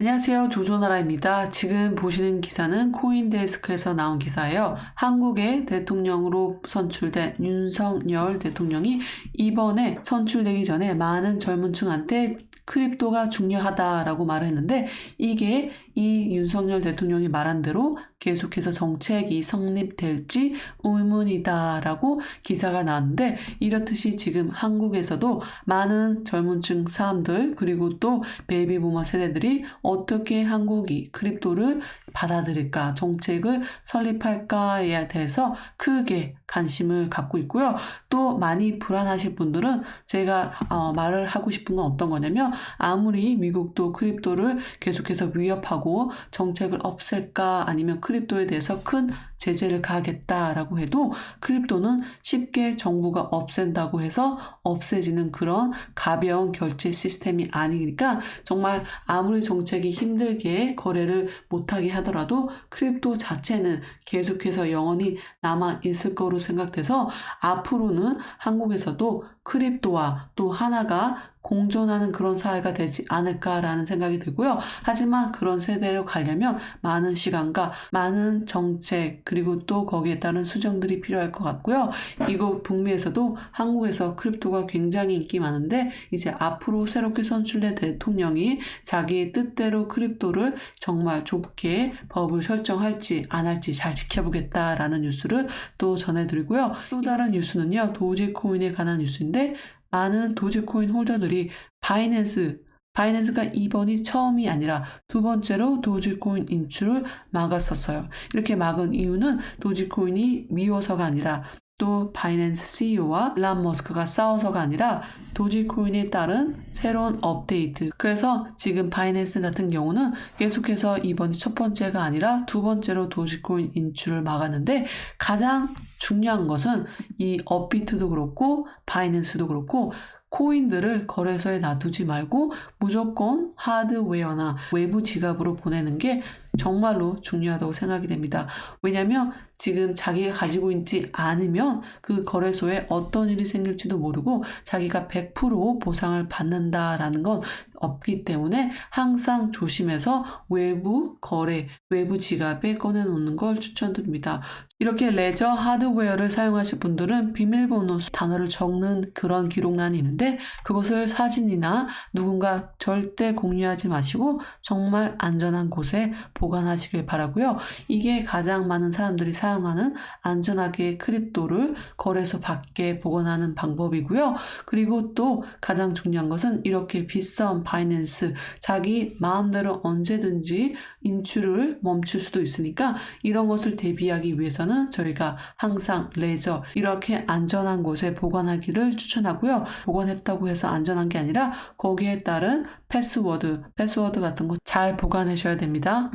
안녕하세요. 조조나라입니다. 지금 보시는 기사는 코인데스크에서 나온 기사예요. 한국의 대통령으로 선출된 윤석열 대통령이 이번에 선출되기 전에 많은 젊은 층한테 크립토가 중요하다라고 말을 했는데, 이게 이 윤석열 대통령이 말한 대로 계속해서 정책이 성립될지 의문이다라고 기사가 나왔는데, 이렇듯이 지금 한국에서도 많은 젊은 층 사람들 그리고 또 베이비부머 세대들이 어떻게 한국이 크립토를 받아들일까, 정책을 설립할까에 대해서 크게 관심을 갖고 있고요. 또 많이 불안하실 분들은 제가 말을 하고 싶은 건 어떤 거냐면, 아무리 미국도 크립토를 계속해서 위협하고 정책을 없앨까 아니면 크립토에 대해서 큰 제재를 가하겠다라고 해도 크립토는 쉽게 정부가 없앤다고 해서 없애지는 그런 가벼운 결제 시스템이 아니니까, 정말 아무리 정책이 힘들게 거래를 못하게 하더라도 크립토 자체는 계속해서 영원히 남아 있을 거로 생각돼서, 앞으로는 한국에서도 크립토와 또 하나가 공존하는 그런 사회가 되지 않을까라는 생각이 들고요. 하지만 그런 세대로 가려면 많은 시간과 많은 정책 그리고 또 거기에 따른 수정들이 필요할 것 같고요. 이곳 북미에서도 한국에서 크립토가 굉장히 인기 많은데, 이제 앞으로 새롭게 선출된 대통령이 자기의 뜻대로 크립토를 정말 좁게 법을 설정할지 안 할지 잘 지켜보겠다라는 뉴스를 또 전해드리고요. 또 다른 뉴스는요, 도지코인에 관한 뉴스인데, 많은 도지코인 홀더들이 바이낸스가 이번이 처음이 아니라 두 번째로 도지코인 인출을 막았었어요. 이렇게 막은 이유는 도지코인이 미워서가 아니라, 또 바이낸스 CEO와 일론 머스크가 싸워서가 아니라 도지코인에 따른 새로운 업데이트. 그래서 지금 바이낸스 같은 경우는 계속해서 이번이 첫 번째가 아니라 두 번째로 도지코인 인출을 막았는데, 가장 중요한 것은 이 업비트도 그렇고 바이낸스도 그렇고 코인들을 거래소에 놔두지 말고 무조건 하드웨어나 외부 지갑으로 보내는 게 정말로 중요하다고 생각이 됩니다. 왜냐하면 지금 자기가 가지고 있지 않으면 그 거래소에 어떤 일이 생길지도 모르고 자기가 100% 보상을 받는다라는 건 없기 때문에 항상 조심해서 외부 거래, 외부 지갑에 꺼내놓는 걸 추천드립니다. 이렇게 레저 하드웨어를 사용하실 분들은 비밀번호 단어를 적는 그런 기록란이 있는데, 그것을 사진이나 누군가 절대 공유하지 마시고 정말 안전한 곳에 보관하시길 바라고요. 이게 가장 많은 사람들이 사용하는 안전하게 크립토를 거래소 밖에 보관하는 방법이고요. 그리고 또 가장 중요한 것은 이렇게 빗썸, 바이낸스 자기 마음대로 언제든지 인출을 멈출 수도 있으니까, 이런 것을 대비하기 위해서는 저희가 항상 레저 이렇게 안전한 곳에 보관하기를 추천하고요. 보관했다고 해서 안전한 게 아니라 거기에 따른 패스워드 같은 거 잘 보관하셔야 됩니다.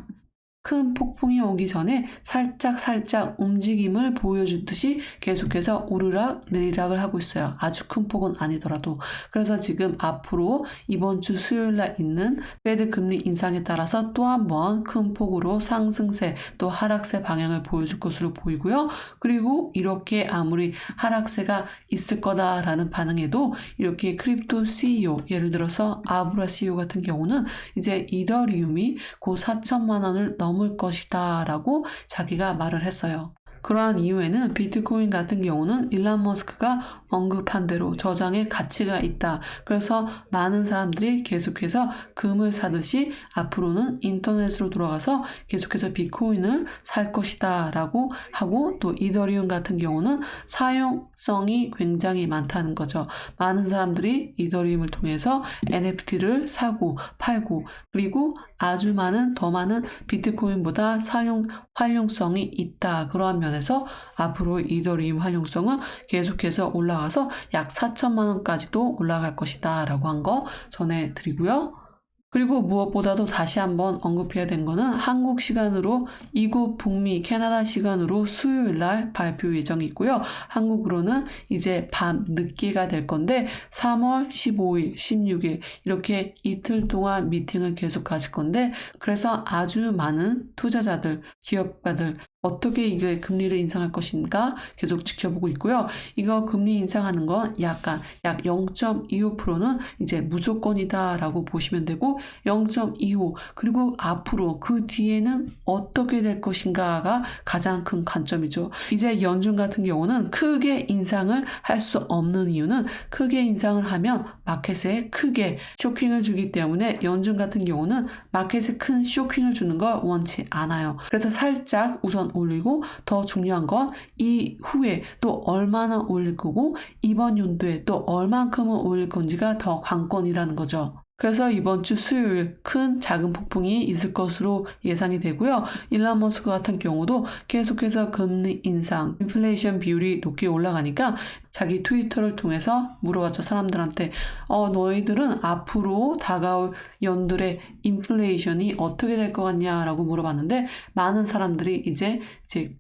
큰 폭풍이 오기 전에 살짝 움직임을 보여주듯이 계속해서 오르락 내리락을 하고 있어요. 아주 큰 폭은 아니더라도. 그래서 지금 앞으로 이번 주 수요일날 있는 페드 금리 인상에 따라서 또 한 번 큰 폭으로 상승세 또 하락세 방향을 보여줄 것으로 보이고요. 그리고 이렇게 아무리 하락세가 있을 거다라는 반응에도 이렇게 크립토 CEO, 예를 들어서 아브라 CEO 같은 경우는 이제 이더리움이 곧 4천만 원을 넘을 것이다 라고 자기가 말을 했어요. 그러한 이유에는 비트코인 같은 경우는 일론 머스크가 언급한 대로 저장의 가치가 있다. 그래서 많은 사람들이 계속해서 금을 사듯이 앞으로는 인터넷으로 돌아가서 계속해서 비트코인을 살 것이다 라고 하고, 또 이더리움 같은 경우는 사용성이 굉장히 많다는 거죠. 많은 사람들이 이더리움을 통해서 NFT를 사고 팔고, 그리고 아주 더 많은 비트코인보다 활용성이 있다. 그러한 면에서 앞으로 이더리움 활용성은 계속해서 올라가서 약 4천만 원까지도 올라갈 것이다 라고 한 거 전해드리고요. 그리고 무엇보다도 다시 한번 언급해야 된 거는 한국 시간으로 이곳 북미 캐나다 시간으로 수요일 날 발표 예정이 있고요. 한국으로는 이제 밤 늦게가 될 건데 3월 15일, 16일 이렇게 이틀 동안 미팅을 계속 가질 건데, 그래서 아주 많은 투자자들, 기업가들 어떻게 이게 금리를 인상할 것인가 계속 지켜보고 있고요. 이거 금리 인상하는 건 약 0.25%는 이제 무조건이다라고 보시면 되고 0.25 그리고 앞으로 그 뒤에는 어떻게 될 것인가가 가장 큰 관점이죠. 이제 연준 같은 경우는 크게 인상을 할 수 없는 이유는 크게 인상을 하면 마켓에 크게 쇼킹을 주기 때문에 연준 같은 경우는 마켓에 큰 쇼킹을 주는 걸 원치 않아요. 그래서 살짝 우선 올리고 더 중요한 건 이후에 또 얼마나 올릴 거고 이번 연도에 또 얼만큼은 올릴 건지가 더 관건이라는 거죠. 그래서 이번 주 수요일 큰 작은 폭풍이 있을 것으로 예상이 되고요. 일론 머스크 같은 경우도 계속해서 금리 인상, 인플레이션 비율이 높게 올라가니까 자기 트위터를 통해서 물어봤죠. 사람들한테 너희들은 앞으로 다가올 연들의 인플레이션이 어떻게 될 것 같냐라고 물어봤는데 많은 사람들이 이제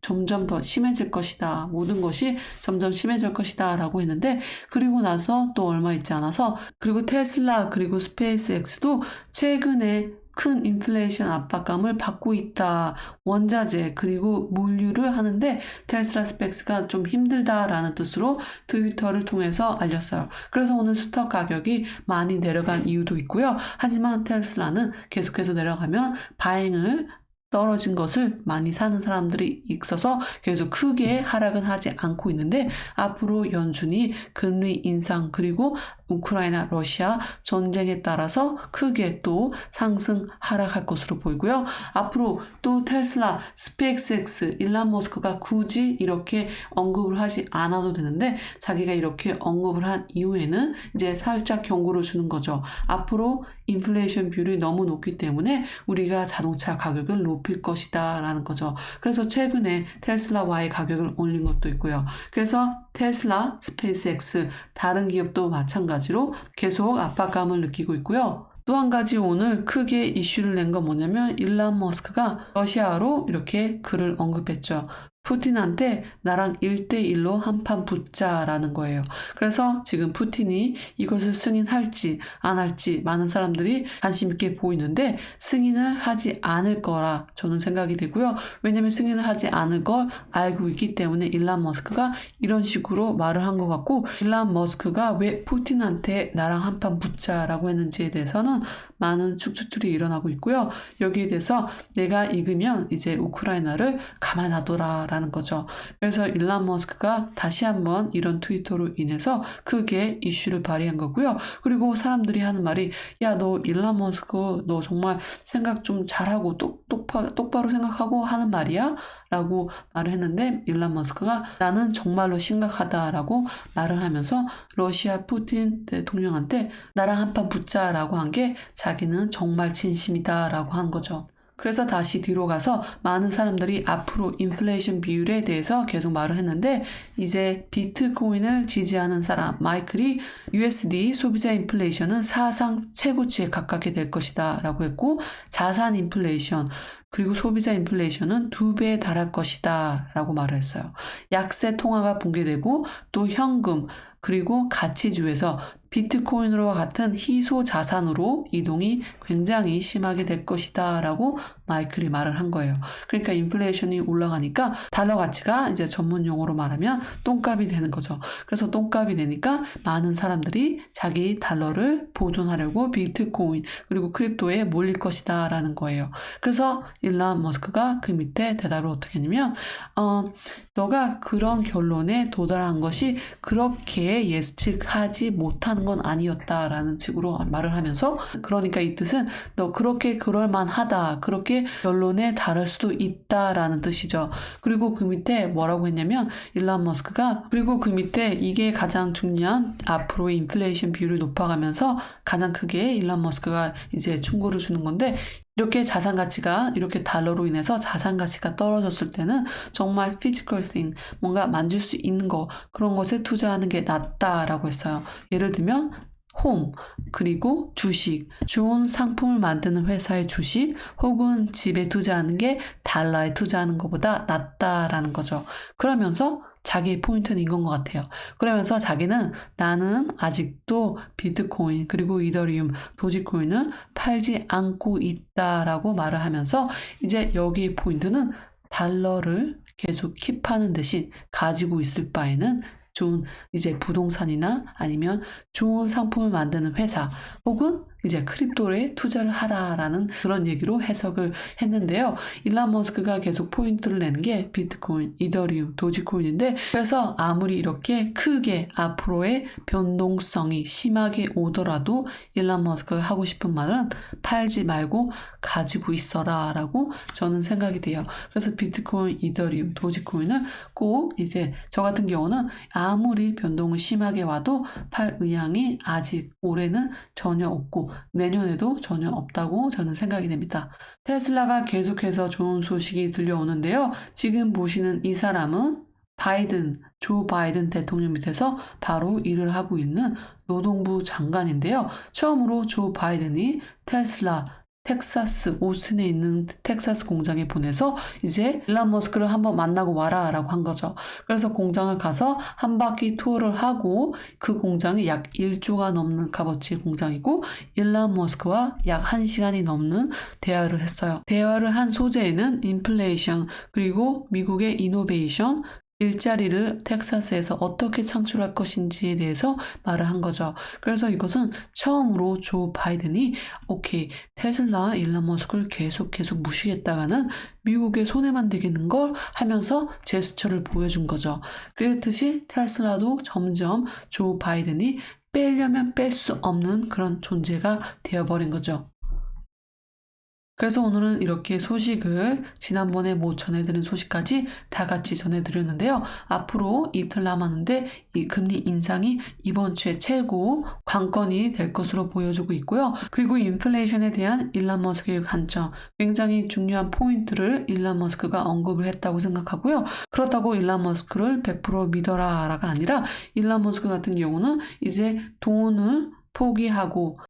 점점 더 심해질 것이다. 모든 것이 점점 심해질 것이다 라고 했는데 그리고 나서 또 얼마 있지 않아서 그리고 테슬라 그리고 스페이스X도 최근에 큰 인플레이션 압박감을 받고 있다. 원자재 그리고 물류를 하는데 테슬라 스펙스가 좀 힘들다라는 뜻으로 트위터를 통해서 알렸어요. 그래서 오늘 스톡 가격이 많이 내려간 이유도 있고요. 하지만 테슬라는 계속해서 내려가면 바행을 떨어진 것을 많이 사는 사람들이 있어서 계속 크게 하락은 하지 않고 있는데 앞으로 연준이 금리 인상 그리고 우크라이나 러시아 전쟁에 따라서 크게 또 상승 하락할 것으로 보이고요. 앞으로 또 테슬라, 스페이스X, 일론 머스크가 굳이 이렇게 언급을 하지 않아도 되는데 자기가 이렇게 언급을 한 이후에는 이제 살짝 경고를 주는 거죠. 앞으로 인플레이션 비율이 너무 높기 때문에 우리가 자동차 가격을 높일 것이다 라는 거죠. 그래서 최근에 테슬라와의 가격을 올린 것도 있고요. 그래서 테슬라, 스페이스X 다른 기업도 마찬가지로 계속 압박감을 느끼고 있고요. 또 한 가지 오늘 크게 이슈를 낸 건 뭐냐면 일론 머스크가 러시아로 이렇게 글을 언급했죠. 푸틴한테 나랑 1대1로 한판 붙자라는 거예요. 그래서 지금 푸틴이 이것을 승인할지 안 할지 많은 사람들이 관심 있게 보이는데 승인을 하지 않을 거라 저는 생각이 되고요. 왜냐면 승인을 하지 않을 걸 알고 있기 때문에 일론 머스크가 이런 식으로 말을 한 것 같고 일론 머스크가 왜 푸틴한테 나랑 한판 붙자라고 했는지에 대해서는 많은 추측들이 일어나고 있고요. 여기에 대해서 내가 이기면 이제 우크라이나를 가만놔둬라 라는 거죠. 그래서 일론 머스크가 다시 한번 이런 트위터로 인해서 크게 이슈를 발휘한 거고요. 그리고 사람들이 하는 말이 야, 너 일론 머스크 너 정말 생각 좀 잘하고 똑바로 생각하고 하는 말이야? 라고 말을 했는데 일론 머스크가 나는 정말로 심각하다라고 말을 하면서 러시아 푸틴 대통령한테 나랑 한판 붙자라고 한 게 자기는 정말 진심이다라고 한 거죠. 그래서 다시 뒤로 가서 많은 사람들이 앞으로 인플레이션 비율에 대해서 계속 말을 했는데 이제 비트코인을 지지하는 사람 마이클이 USD 소비자 인플레이션은 사상 최고치에 가깝게 될 것이다 라고 했고 자산 인플레이션 그리고 소비자 인플레이션은 2배에 달할 것이다 라고 말을 했어요. 약세 통화가 붕괴되고 또 현금 그리고 가치주에서 비트코인과 같은 희소 자산으로 이동이 굉장히 심하게 될 것이다 라고 마이클이 말을 한 거예요. 그러니까 인플레이션이 올라가니까 달러 가치가 이제 전문 용어로 말하면 똥값이 되는 거죠. 그래서 똥값이 되니까 많은 사람들이 자기 달러를 보존하려고 비트코인 그리고 크립토에 몰릴 것이다 라는 거예요. 그래서 일론 머스크가 그 밑에 대답을 어떻게 했냐면 너가 그런 결론에 도달한 것이 그렇게 예측하지 못하는 건 아니었다라는 식으로 말을 하면서 그러니까 이 뜻은 너 그렇게 그럴만하다 그렇게 결론에 달할 수도 있다라는 뜻이죠. 그리고 그 밑에 뭐라고 했냐면 일론 머스크가 그리고 그 밑에 이게 가장 중요한 앞으로의 인플레이션 비율이 높아가면서 가장 크게 일론 머스크가 이제 충고를 주는 건데 이렇게 자산 가치가 이렇게 달러로 인해서 자산 가치가 떨어졌을 때는 정말 physical thing 뭔가 만질 수 있는 거 그런 것에 투자하는 게 낫다라고 했어요. 예를 들면 홈 그리고 주식 좋은 상품을 만드는 회사의 주식 혹은 집에 투자하는 게 달러에 투자하는 것보다 낫다라는 거죠. 그러면서 자기의 포인트는 이건 것 같아요. 그러면서 자기는 나는 아직도 비트코인 그리고 이더리움 도지코인을 팔지 않고 있다라고 말을 하면서 이제 여기의 포인트는 달러를 계속 킵하는 대신 가지고 있을 바에는 좋은 이제 부동산이나 아니면 좋은 상품을 만드는 회사 혹은 이제 크립토에 투자를 하라라는 그런 얘기로 해석을 했는데요. 일론 머스크가 계속 포인트를 낸 게 비트코인, 이더리움, 도지코인인데 그래서 아무리 이렇게 크게 앞으로의 변동성이 심하게 오더라도 일론 머스크가 하고 싶은 말은 팔지 말고 가지고 있어라 라고 저는 생각이 돼요. 그래서 비트코인, 이더리움, 도지코인을 꼭 이제 저 같은 경우는 아무리 변동을 심하게 와도 팔 의향이 아직 올해는 전혀 없고 내년에도 전혀 없다고 저는 생각이 됩니다. 테슬라가 계속해서 좋은 소식이 들려오는데요. 지금 보시는 이 사람은 조 바이든 대통령 밑에서 바로 일을 하고 있는 노동부 장관인데요. 처음으로 조 바이든이 테슬라 텍사스 오스틴에 있는 텍사스 공장에 보내서 이제 일론 머스크를 한번 만나고 와라 라고 한 거죠. 그래서 공장을 가서 한 바퀴 투어를 하고 그 공장이 약 1조가 넘는 값어치의 공장이고 일론 머스크와 약 1시간이 넘는 대화를 했어요. 대화를 한 소재에는 인플레이션 그리고 미국의 이노베이션 일자리를 텍사스에서 어떻게 창출할 것인지에 대해서 말을 한 거죠. 그래서 이것은 처음으로 조 바이든이 오케이 테슬라 일론 머스크를 계속 무시했다가는 미국의 손해만 되겠는 걸 하면서 제스처를 보여준 거죠. 그렇듯이 테슬라도 점점 조 바이든이 빼려면 뺄 수 없는 그런 존재가 되어버린 거죠. 그래서 오늘은 이렇게 소식을 지난번에 못 전해드린 소식까지 다 같이 전해드렸는데요. 앞으로 이틀 남았는데 이 금리 인상이 이번 주에 최고 관건이 될 것으로 보여지고 있고요. 그리고 인플레이션에 대한 일론 머스크의 관점, 굉장히 중요한 포인트를 일론 머스크가 언급을 했다고 생각하고요. 그렇다고 일론 머스크를 100% 믿어라가 아니라 일론 머스크 같은 경우는 이제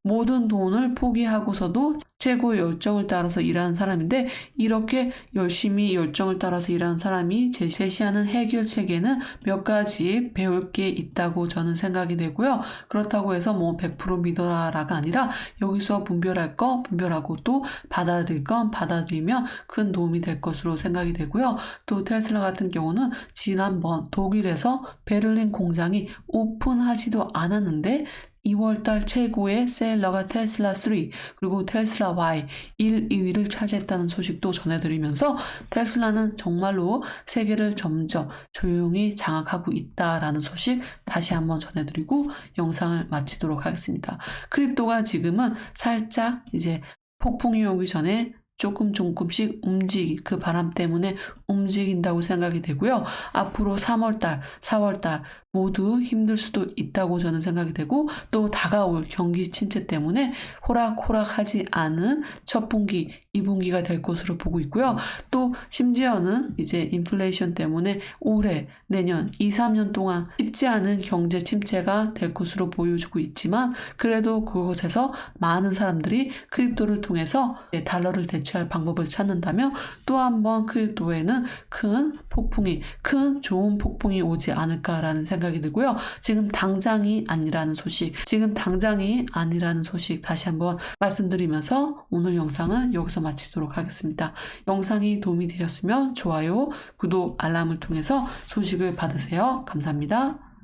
모든 돈을 포기하고서도 최고의 열정을 따라서 일하는 사람인데 이렇게 열심히 열정을 따라서 일하는 사람이 제시하는 해결책에는 몇 가지 배울 게 있다고 저는 생각이 되고요. 그렇다고 해서 100% 믿어라가 아니라 여기서 분별할 거 분별하고 또 받아들일 건 받아들이면 큰 도움이 될 것으로 생각이 되고요. 또 테슬라 같은 경우는 지난번 독일에서 베를린 공장이 오픈하지도 않았는데 2월달 최고의 셀러가 테슬라 3 그리고 테슬라 Y 1, 2위를 차지했다는 소식도 전해드리면서 테슬라는 정말로 세계를 점점 조용히 장악하고 있다라는 소식 다시 한번 전해드리고 영상을 마치도록 하겠습니다. 크립토가 지금은 살짝 이제 폭풍이 오기 전에 조금씩 그 바람 때문에 움직인다고 생각이 되고요. 앞으로 3월달, 4월달 모두 힘들 수도 있다고 저는 생각이 되고 또 다가올 경기 침체 때문에 호락호락하지 않은 첫 분기, 2분기가 될 것으로 보고 있고요. 또 심지어는 이제 인플레이션 때문에 올해, 내년, 2, 3년 동안 쉽지 않은 경제 침체가 될 것으로 보여지고 있지만 그래도 그곳에서 많은 사람들이 크립토를 통해서 달러를 대체할 방법을 찾는다면 또 한 번 크립토에는 큰 좋은 폭풍이 오지 않을까라는 생각이 들고요. 지금 당장이 아니라는 소식 다시 한번 말씀드리면서 오늘 영상은 여기서 마치도록 하겠습니다. 영상이 도움이 되셨으면 좋아요, 구독, 알람을 통해서 소식을 받으세요. 감사합니다.